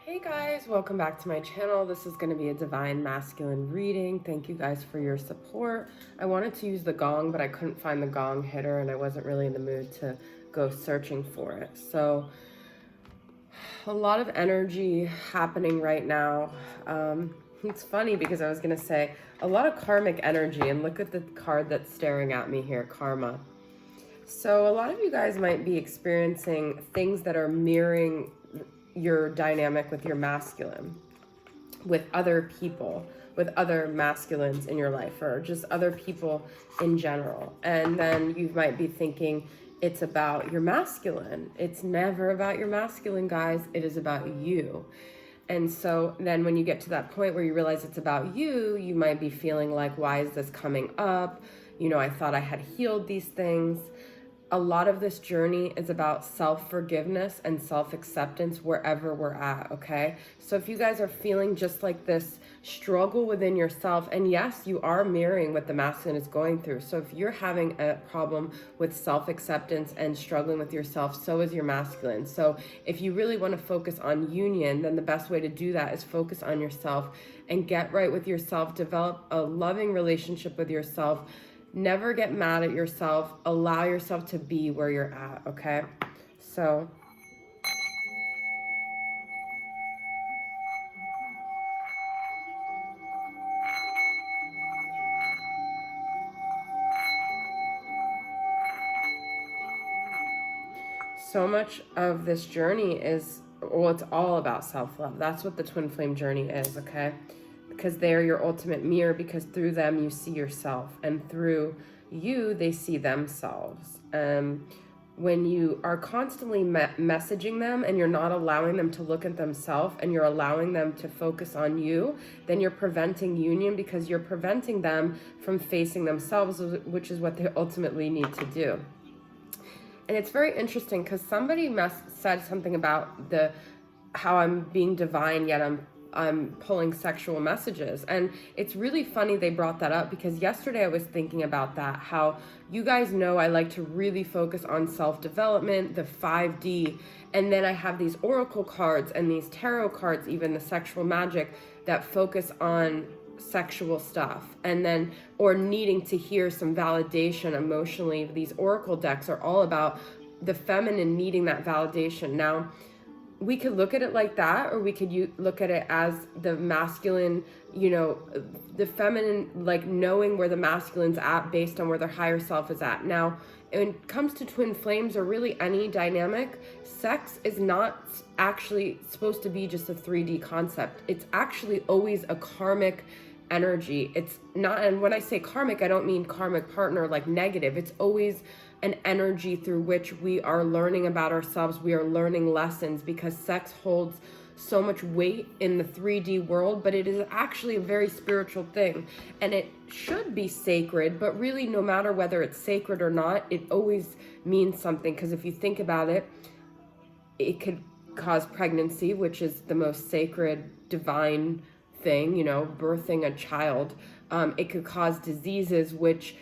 Hey guys, welcome back to my channel. This is going to be a divine masculine reading. Thank you guys for your support. I wanted to use the gong, but I couldn't find the gong hitter and I wasn't really in the mood to go searching for it. So a lot of energy happening right now. It's funny because I was going to say a lot of karmic energy, and look at the card that's staring at me here, karma. So a lot of you guys might be experiencing things that are mirroring your dynamic with your masculine, with other people, with other masculines in your life, or just other people in general. And then you might be thinking it's about your masculine. It's never about your masculine, guys. It is about you. And so then when you get to that point where you realize it's about you, you might be feeling like, why is this coming up? You know, I thought I had healed these things. A lot of this journey is about self-forgiveness and self-acceptance wherever we're at, okay? So if you guys are feeling just like this struggle within yourself, and yes, you are mirroring what the masculine is going through. So if you're having a problem with self-acceptance and struggling with yourself, so is your masculine. So if you really want to focus on union, then the best way to do that is focus on yourself and get right with yourself, develop a loving relationship with yourself. Never get mad at yourself. Allow yourself to be where you're at, okay? So much of this journey is, well, it's all about self-love. That's what the twin flame journey is, okay? Because they're your ultimate mirror, because through them you see yourself, and through you they see themselves. When you are constantly messaging them and you're not allowing them to look at themselves and you're allowing them to focus on you, then you're preventing union, because you're preventing them from facing themselves, which is what they ultimately need to do. And it's very interesting because somebody said something about how I'm being divine, yet I'm pulling sexual messages. And it's really funny they brought that up, because yesterday I was thinking about that, how you guys know I like to really focus on self-development, the 5D, and then I have these oracle cards and these tarot cards, even the sexual magic, that focus on sexual stuff, and then, or needing to hear some validation emotionally. These oracle decks are all about the feminine needing that validation. Now, we could look at it like that, or we could look at it as the masculine, you know, the feminine, like knowing where the masculine's at based on where their higher self is at. Now, when it comes to twin flames, or really any dynamic, sex is not actually supposed to be just a 3D concept. It's actually always a karmic energy. It's not, and when I say karmic, I don't mean karmic partner like negative. It's always an energy through which we are learning about ourselves. We are learning lessons, because sex holds so much weight in the 3D world, but it is actually a very spiritual thing, and it should be sacred. But really, no matter whether it's sacred or not, it always means something, because if you think about it, it could cause pregnancy, which is the most sacred, divine thing, you know, birthing a child. It could cause diseases, which,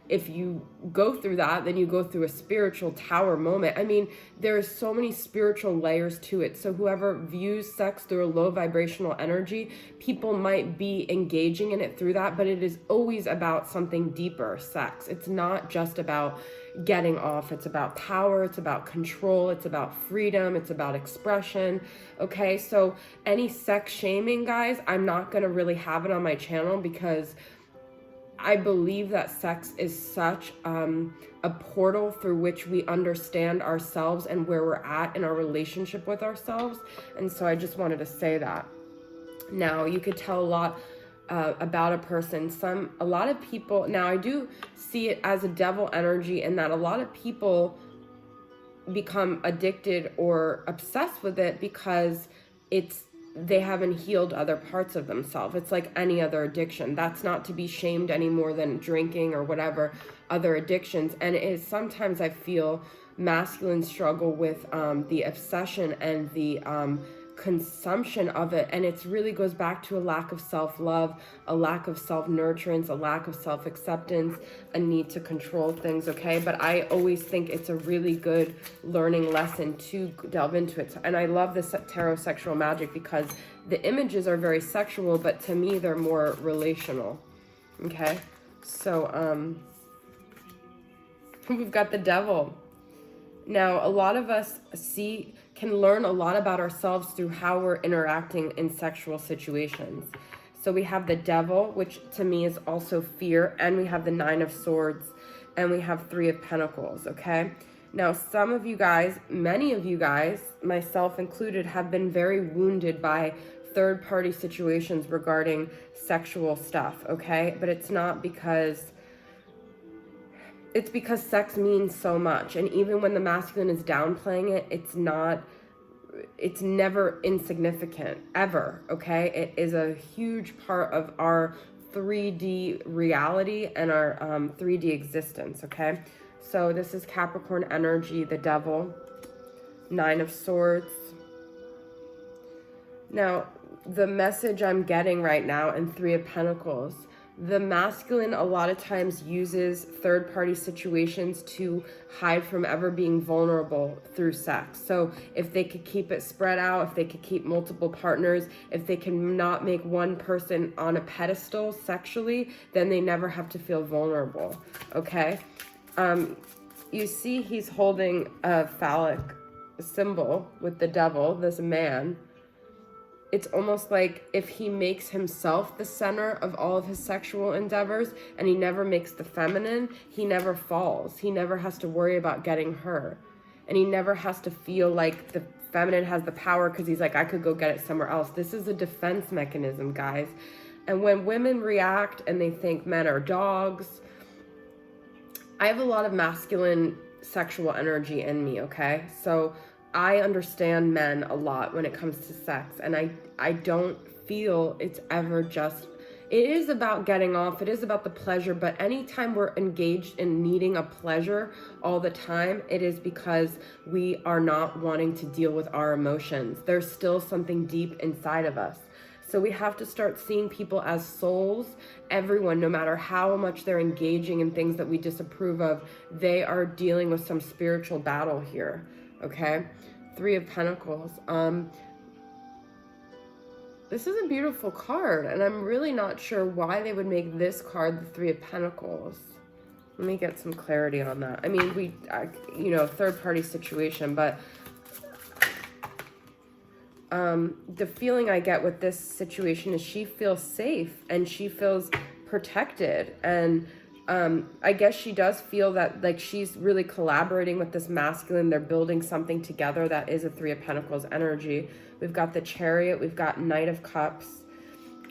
if you go through that, then you go through a spiritual tower moment. I mean, there's so many spiritual layers to it. So whoever views sex through a low vibrational energy, people might be engaging in it through that, but it is always about something deeper, sex. It's not just about getting off. It's about power. It's about control. It's about freedom. It's about expression. Okay, so any sex shaming, guys, I'm not going to really have it on my channel, because I believe that sex is such a portal through which we understand ourselves and where we're at in our relationship with ourselves. And so I just wanted to say that. Now, you could tell a lot about a person. A lot of people, now I do see it as a devil energy, in that a lot of people become addicted or obsessed with it because they haven't healed other parts of themselves. It's like any other addiction. That's not to be shamed any more than drinking or whatever other addictions. And it is, sometimes I feel masculine struggle with the obsession and the consumption of it, and it really goes back to a lack of self-love, a lack of self-nurturance, a lack of self-acceptance, a need to control things, okay? But I always think it's a really good learning lesson to delve into it. And I love this tarot sexual magic because the images are very sexual, but to me they're more relational, okay? So we've got the Devil. Now, a lot of us can learn a lot about ourselves through how we're interacting in sexual situations. So we have the Devil, which to me is also fear, and we have the Nine of Swords, and we have Three of Pentacles, okay? Now, some of you guys, many of you guys, myself included, have been very wounded by third-party situations regarding sexual stuff, okay? But it's not because... It's because sex means so much. And even when the masculine is downplaying it, it's never insignificant, ever, okay? It is a huge part of our 3D reality and our 3D existence, okay? So this is Capricorn energy, the Devil, Nine of Swords. Now, the message I'm getting right now in Three of Pentacles, the masculine a lot of times uses third-party situations to hide from ever being vulnerable through sex. So if they could keep it spread out, if they could keep multiple partners, if they can not make one person on a pedestal sexually, then they never have to feel vulnerable, okay? You see he's holding a phallic symbol with the Devil, this man. It's almost like if he makes himself the center of all of his sexual endeavors and he never makes the feminine, he never falls. He never has to worry about getting her. And he never has to feel like the feminine has the power because he's like, I could go get it somewhere else. This is a defense mechanism, guys. And when women react and they think men are dogs, I have a lot of masculine sexual energy in me, okay? So I understand men a lot when it comes to sex, and I don't feel it's ever just, it is about getting off, it is about the pleasure, but anytime we're engaged in needing a pleasure all the time, it is because we are not wanting to deal with our emotions. There's still something deep inside of us. So we have to start seeing people as souls. Everyone, no matter how much they're engaging in things that we disapprove of, they are dealing with some spiritual battle here, okay? Three of Pentacles. This is a beautiful card, and I'm really not sure why they would make this card the Three of Pentacles. Let me get some clarity on that. I mean, you know, third-party situation, but the feeling I get with this situation is she feels safe and she feels protected, and I guess she does feel that like she's really collaborating with this masculine. They're building something together that is a Three of Pentacles energy. We've got the Chariot, we've got Knight of Cups,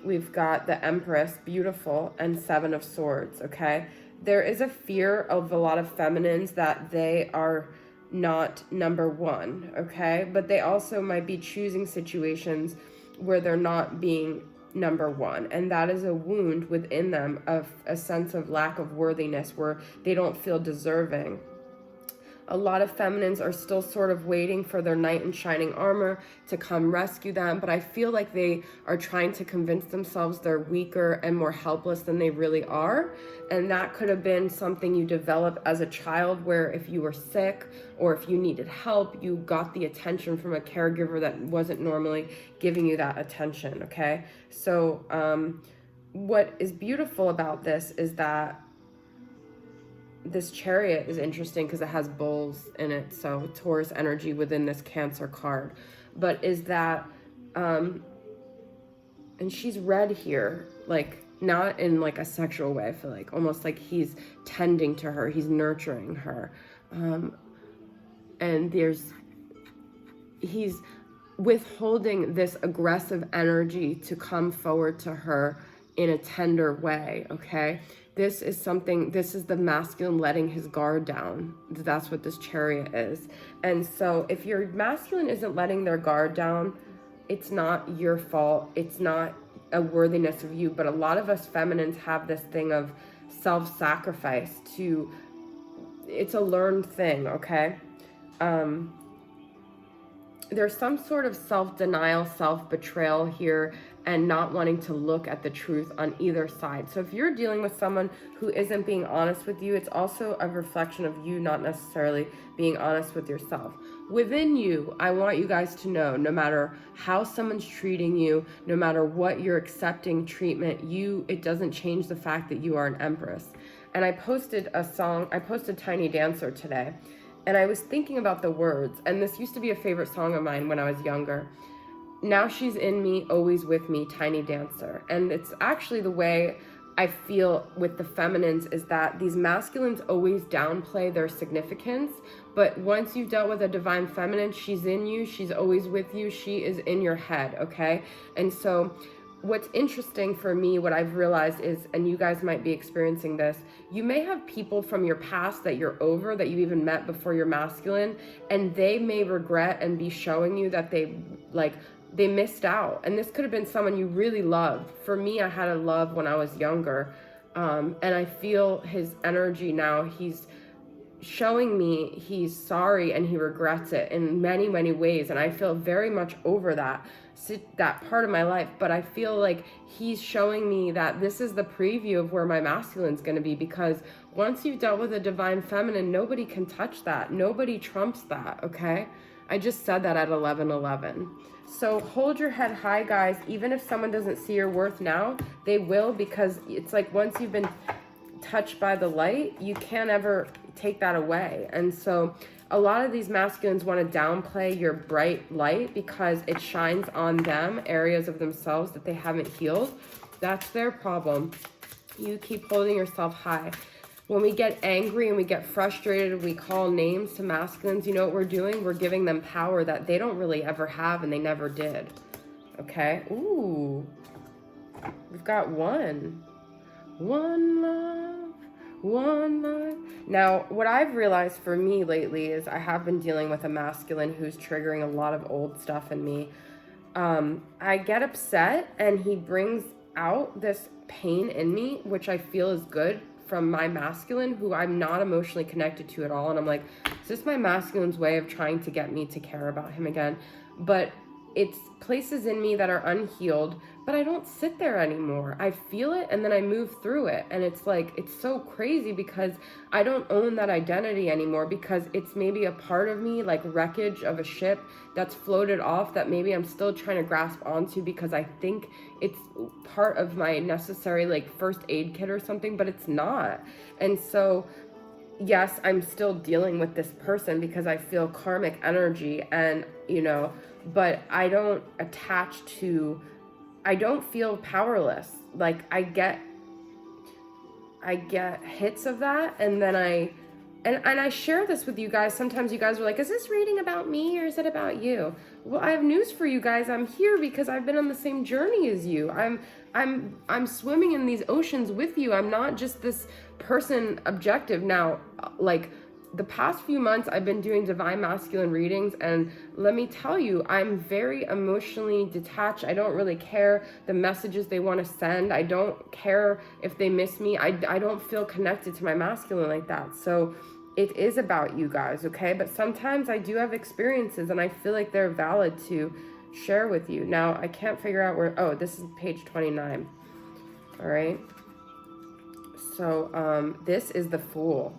we've got the Empress, beautiful, and Seven of Swords, okay? There is a fear of a lot of feminines that they are not number one, okay? But they also might be choosing situations where they're not being number one, and that is a wound within them of a sense of lack of worthiness where they don't feel deserving. A lot of feminines are still sort of waiting for their knight in shining armor to come rescue them, but I feel like they are trying to convince themselves they're weaker and more helpless than they really are. And that could have been something you developed as a child, where if you were sick or if you needed help, you got the attention from a caregiver that wasn't normally giving you that attention, okay? So what is beautiful about this is that this Chariot is interesting because it has bulls in it, so Taurus energy within this Cancer card. But is that, and she's red here, like not in like a sexual way, I feel like, almost like he's tending to her, he's nurturing her. And he's withholding this aggressive energy to come forward to her in a tender way, okay? This is the masculine letting his guard down. That's what this Chariot is. And so if your masculine isn't letting their guard down, it's not your fault. It's not a worthiness of you. But a lot of us feminines have this thing of self-sacrifice it's a learned thing, okay? there's some sort of self-denial, self-betrayal here, and not wanting to look at the truth on either side. So if you're dealing with someone who isn't being honest with you, it's also a reflection of you not necessarily being honest with yourself. Within you, I want you guys to know, no matter how someone's treating you, no matter what you're accepting treatment, it doesn't change the fact that you are an empress. And I posted Tiny Dancer today, and I was thinking about the words, and this used to be a favorite song of mine when I was younger. Now she's in me, always with me, tiny dancer. And it's actually the way I feel with the feminines, is that these masculines always downplay their significance. But once you've dealt with a divine feminine, she's in you, she's always with you, she is in your head, okay? And so what's interesting for me, what I've realized is, and you guys might be experiencing this, you may have people from your past that you're over, that you even met before you're masculine, and they may regret and be showing you that they missed out. And this could have been someone you really loved. For me, I had a love when I was younger, and I feel his energy now. He's showing me he's sorry and he regrets it in many, many ways, and I feel very much over that part of my life. But I feel like he's showing me that this is the preview of where my masculine's going to be, because once you've dealt with a divine feminine, nobody can touch that. Nobody trumps that, okay? I just said that at 11:11. So hold your head high, guys. Even if someone doesn't see your worth now, they will, because it's like once you've been touched by the light, you can't ever take that away. And so a lot of these masculines want to downplay your bright light because it shines on them, areas of themselves that they haven't healed. That's their problem. You keep holding yourself high. When we get angry and we get frustrated, we call names to masculines, you know what we're doing? We're giving them power that they don't really ever have and they never did. Okay? Ooh. We've got one. One love, one life. Now, what I've realized for me lately is I have been dealing with a masculine who's triggering a lot of old stuff in me. I get upset and he brings out this pain in me, which I feel is good, from my masculine, who I'm not emotionally connected to at all. And I'm like, is this my masculine's way of trying to get me to care about him again? But it's places in me that are unhealed, but I don't sit there anymore. I feel it and then I move through it. And it's like, it's so crazy because I don't own that identity anymore, because it's maybe a part of me, like wreckage of a ship that's floated off, that maybe I'm still trying to grasp onto because I think it's part of my necessary like first aid kit or something, but it's not. And so yes, I'm still dealing with this person because I feel karmic energy, and but I don't feel powerless. Like I get hits of that, and then I share this with you guys. Sometimes you guys are like, is this reading about me or is it about you? Well, I have news for you guys. I'm here because I've been on the same journey as you. I'm swimming in these oceans with you. I'm not just this person objective. Now, like the past few months, I've been doing divine masculine readings, and let me tell you, I'm very emotionally detached. I don't really care the messages they want to send. I don't care if they miss me. I don't feel connected to my masculine like that. So it is about you guys, okay? But sometimes I do have experiences, and I feel like they're valid to share with you. Now, I can't figure out where, oh, this is page 29. All right. So this is the Fool.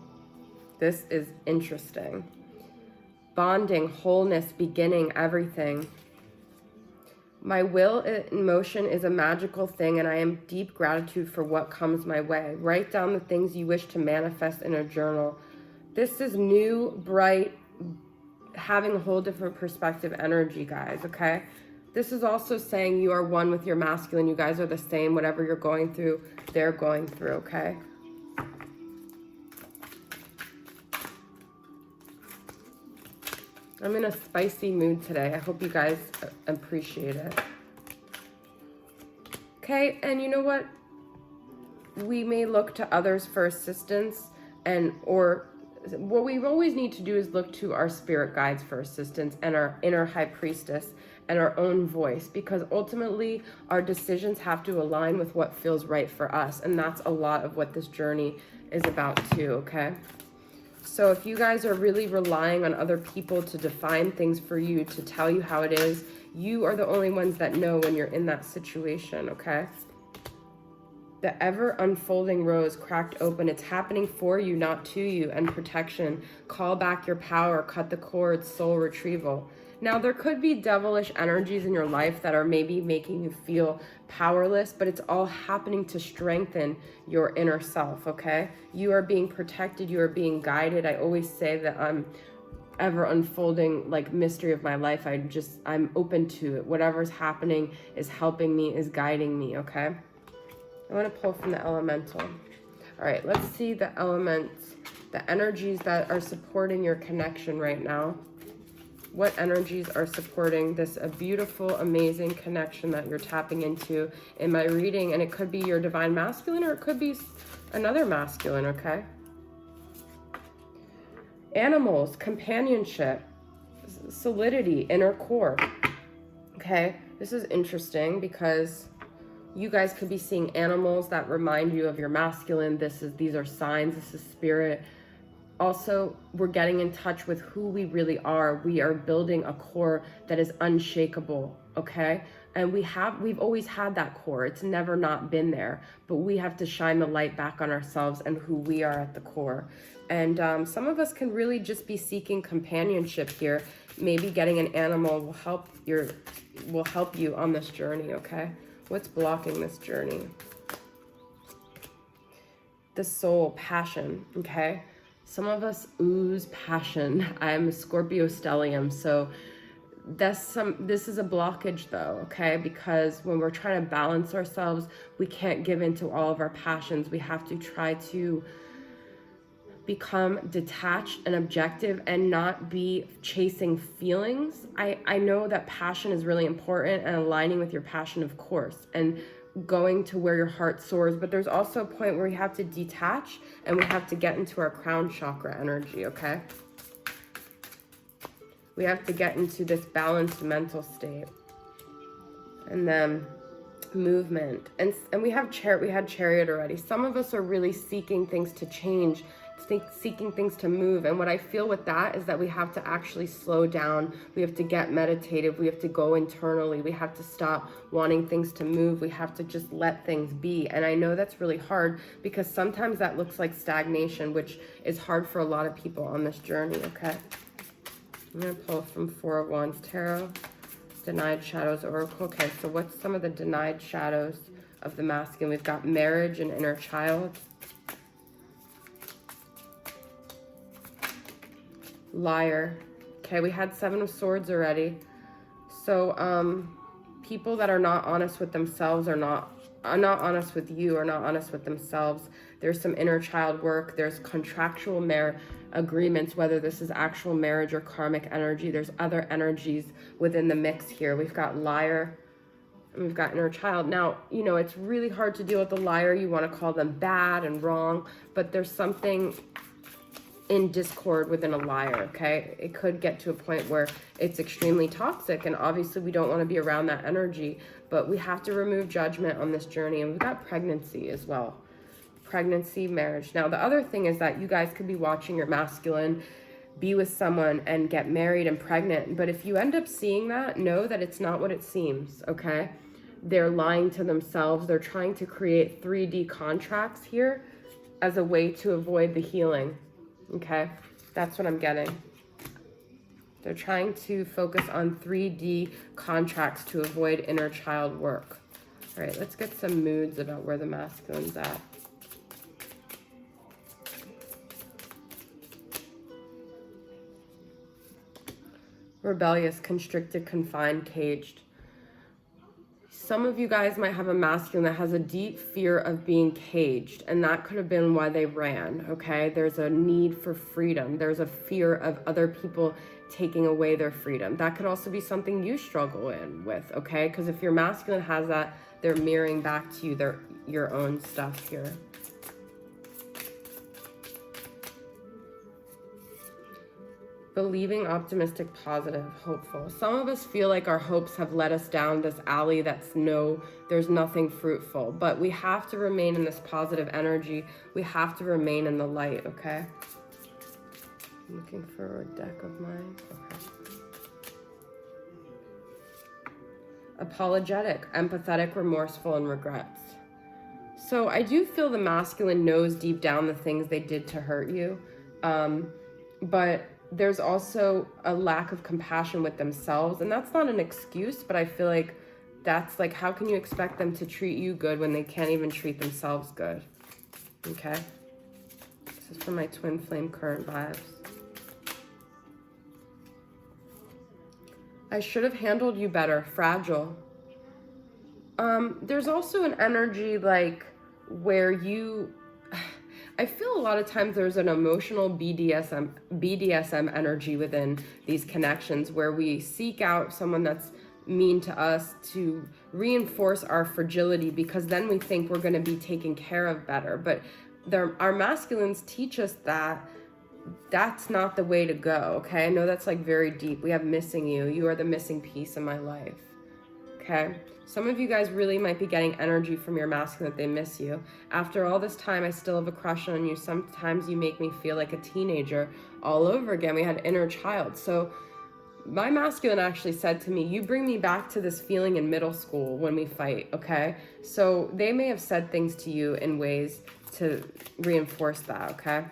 This is interesting. Bonding, wholeness, beginning, everything. My will in motion is a magical thing, and I am deep gratitude for what comes my way. Write down the things you wish to manifest in a journal. This is new, bright, having a whole different perspective energy, guys, okay? This is also saying you are one with your masculine. You guys are the same. Whatever you're going through, they're going through, okay? I'm in a spicy mood today. I hope you guys appreciate it. Okay, and you know what? We may look to others for assistance, or what we always need to do is look to our spirit guides for assistance, and our inner high priestess, and our own voice, because ultimately our decisions have to align with what feels right for us. And that's a lot of what this journey is about too, okay? So if you guys are really relying on other people to define things for you, to tell you how it is, you are the only ones that know when you're in that situation, okay? The ever unfolding rose cracked open. It's happening for you, not to you. And protection. Call back your power. Cut the cords. Soul retrieval. Now, there could be devilish energies in your life that are maybe making you feel powerless, but it's all happening to strengthen your inner self, okay? You are being protected. You are being guided. I always say that I'm ever unfolding like mystery of my life. I'm open to it. Whatever's happening is helping me, is guiding me, okay? I want to pull from the elemental. All right, let's see the elements, the energies that are supporting your connection right now. What energies are supporting this a beautiful, amazing connection that you're tapping into in my reading? And it could be your divine masculine, or it could be another masculine, okay? Animals, companionship, solidity, inner core. Okay, this is interesting because you guys could be seeing animals that remind you of your masculine. These are signs, this is spirit. Also, we're getting in touch with who we really are. We are building a core that is unshakable, okay? And we've always had that core. It's never not been there, but we have to shine the light back on ourselves and who we are at the core. And some of us can really just be seeking companionship here. Maybe getting an animal will help you on this journey, okay? What's blocking this journey? The soul, passion, okay? Some of us ooze passion. I'm a Scorpio stellium, so this is a blockage though, okay? Because when we're trying to balance ourselves, we can't give into all of our passions. We have to try to become detached and objective and not be chasing feelings. I know that passion is really important, and aligning with your passion, of course, and going to where your heart soars, but there's also a point where we have to detach and we have to get into our crown chakra energy, okay? We have to get into this balanced mental state. And then movement. And we had chariot already. Some of us are really seeking things to change, seeking things to move. And what I feel with that is that we have to actually slow down. We have to get meditative. We have to go internally. We have to stop wanting things to move. We have to just let things be. And I know that's really hard because sometimes that looks like stagnation, which is hard for a lot of people on this journey, okay? I'm going to pull from Four of Wands Tarot, Denied Shadows Oracle. Okay, so what's some of the denied shadows of the masculine? We've got marriage and inner child. Liar. Okay, we had Seven of Swords already. So people that are not honest with themselves are not honest with you, or not honest with themselves. There's some inner child work. There's contractual agreements, whether this is actual marriage or karmic energy. There's other energies within the mix here. We've got liar and we've got inner child. Now, you know, it's really hard to deal with the liar. You want to call them bad and wrong, but there's something in discord within a liar, okay? It could get to a point where it's extremely toxic, and obviously we don't want to be around that energy, but we have to remove judgment on this journey. And we've got pregnancy as well. Pregnancy, marriage. Now, the other thing is that you guys could be watching your masculine be with someone and get married and pregnant, but if you end up seeing that, know that it's not what it seems, okay? They're lying to themselves. They're trying to create 3D contracts here as a way to avoid the healing. Okay, that's what I'm getting. They're trying to focus on 3D contracts to avoid inner child work. All right, let's get some moods about where the masculine's at. Rebellious, constricted, confined, caged. Some of you guys might have a masculine that has a deep fear of being caged, and that could have been why they ran, okay? There's a need for freedom. There's a fear of other people taking away their freedom. That could also be something you struggle with, okay? Because if your masculine has that, they're mirroring back to you your own stuff here. Believing, optimistic, positive, hopeful. Some of us feel like our hopes have led us down this alley there's nothing fruitful. But we have to remain in this positive energy. We have to remain in the light, okay? I'm looking for a deck of mine. Okay. Apologetic, empathetic, remorseful, and regrets. So I do feel the masculine knows deep down the things they did to hurt you. But there's also a lack of compassion with themselves. And that's not an excuse, but I feel like that's like, how can you expect them to treat you good when they can't even treat themselves good? Okay. This is for my twin flame current vibes. I should have handled you better. Fragile. There's also an energy like where you, I feel a lot of times there's an emotional BDSM energy within these connections where we seek out someone that's mean to us to reinforce our fragility because then we think we're going to be taken care of better. But our masculines teach us that that's not the way to go, okay? I know that's like very deep. We have missing you. You are the missing piece in my life, okay? Some of you guys really might be getting energy from your masculine that they miss you. After all this time, I still have a crush on you. Sometimes you make me feel like a teenager all over again. We had inner child. So my masculine actually said to me, you bring me back to this feeling in middle school when we fight, okay? So they may have said things to you in ways to reinforce that, okay?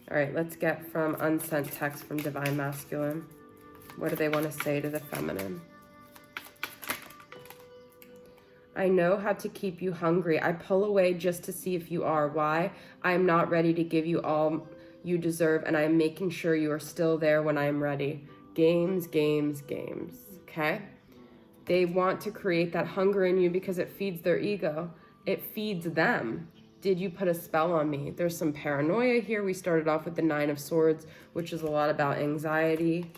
All right, let's get from unsent text from Divine Masculine. What do they want to say to the feminine? I know how to keep you hungry. I pull away just to see if you are. Why? I am not ready to give you all you deserve, and I am making sure you are still there when I am ready. Games, games, games, okay? They want to create that hunger in you because it feeds their ego. It feeds them. Did you put a spell on me? There's some paranoia here. We started off with the 9 of Swords, which is a lot about anxiety.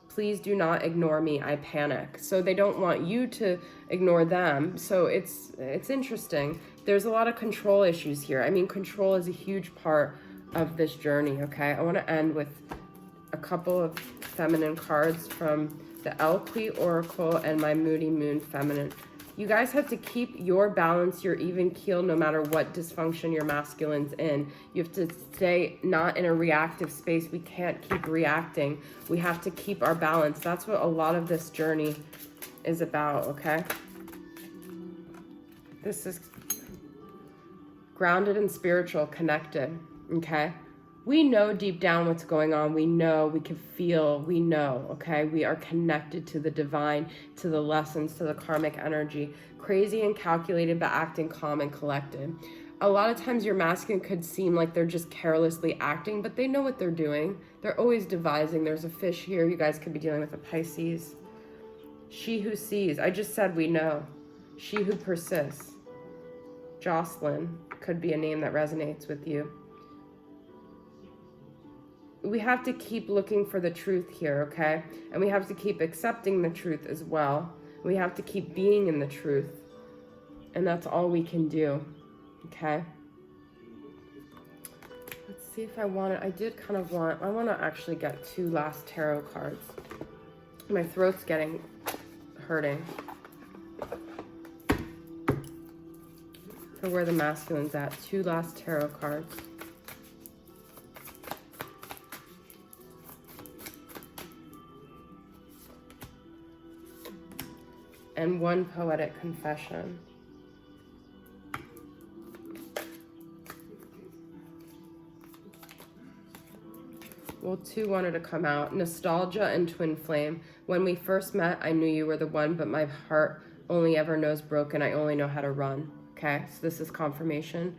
Please do not ignore me. I panic. So they don't want you to ignore them. So it's interesting. There's a lot of control issues here. I mean, control is a huge part of this journey, okay? I want to end with a couple of feminine cards from the Elqui Oracle and my Moody Moon Feminine. You guys have to keep your balance, your even keel, no matter what dysfunction your masculine's in. You have to stay not in a reactive space. We can't keep reacting. We have to keep our balance. That's what a lot of this journey is about, okay? This is grounded and spiritual, connected, okay? We know deep down what's going on. We know, we can feel, we know, okay? We are connected to the divine, to the lessons, to the karmic energy. Crazy and calculated, but acting calm and collected. A lot of times your masculine could seem like they're just carelessly acting, but they know what they're doing. They're always devising. There's a fish here. You guys could be dealing with a Pisces. She who sees. I just said we know. She who persists. Jocelyn could be a name that resonates with you. We have to keep looking for the truth here, okay? And we have to keep accepting the truth as well. We have to keep being in the truth. And that's all we can do, okay? Let's see if I want it. I want to actually get 2 last tarot cards. My throat's hurting. For where the masculine's at. 2 last tarot cards. And 1 poetic confession. Well, 2 wanted to come out. Nostalgia and twin flame. When we first met, I knew you were the one, but my heart only ever knows broken. I only know how to run. Okay, so this is confirmation.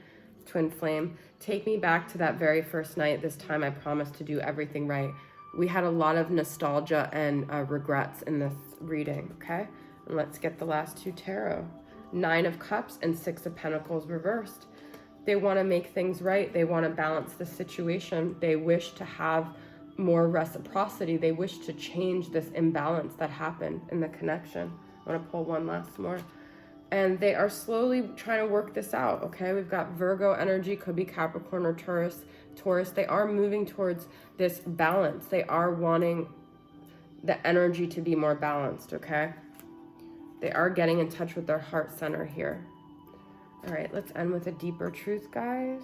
Twin flame. Take me back to that very first night. This time I promised to do everything right. We had a lot of nostalgia and regrets in this reading, okay? And let's get the last 2 tarot. 9 of Cups and 6 of Pentacles reversed. They want to make things right. They want to balance the situation. They wish to have more reciprocity. They wish to change this imbalance that happened in the connection. I want to pull one last more. And they are slowly trying to work this out, okay? We've got Virgo energy, could be Capricorn or Taurus. They are moving towards this balance. They are wanting the energy to be more balanced, okay? They are getting in touch with their heart center here. All right, let's end with a deeper truth, guys.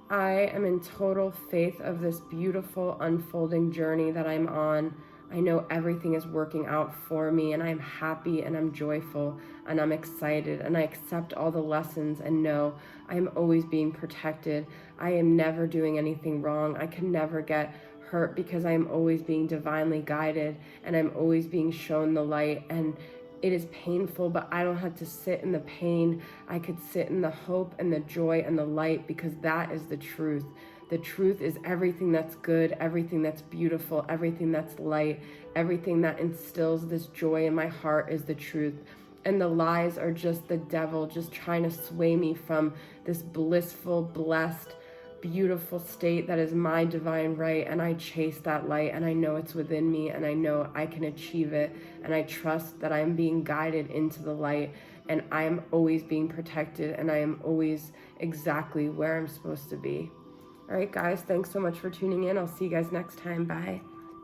I am in total faith of this beautiful unfolding journey that I'm on. I know everything is working out for me, and I'm happy and I'm joyful and I'm excited, and I accept all the lessons and know I am always being protected. I am never doing anything wrong. I can never get hurt because I am always being divinely guided, and I'm always being shown the light. And it is painful, but I don't have to sit in the pain. I could sit in the hope and the joy and the light, because that is the truth. The truth is everything that's good, everything that's beautiful, everything that's light, everything that instills this joy in my heart is the truth. And the lies are just the devil just trying to sway me from this blissful, blessed, beautiful state that is my divine right. And I chase that light, and I know it's within me, and I know I can achieve it, and I trust that I'm being guided into the light, and I am always being protected, and I am always exactly where I'm supposed to be. All right, guys, thanks so much for tuning in. I'll see you guys next time. Bye.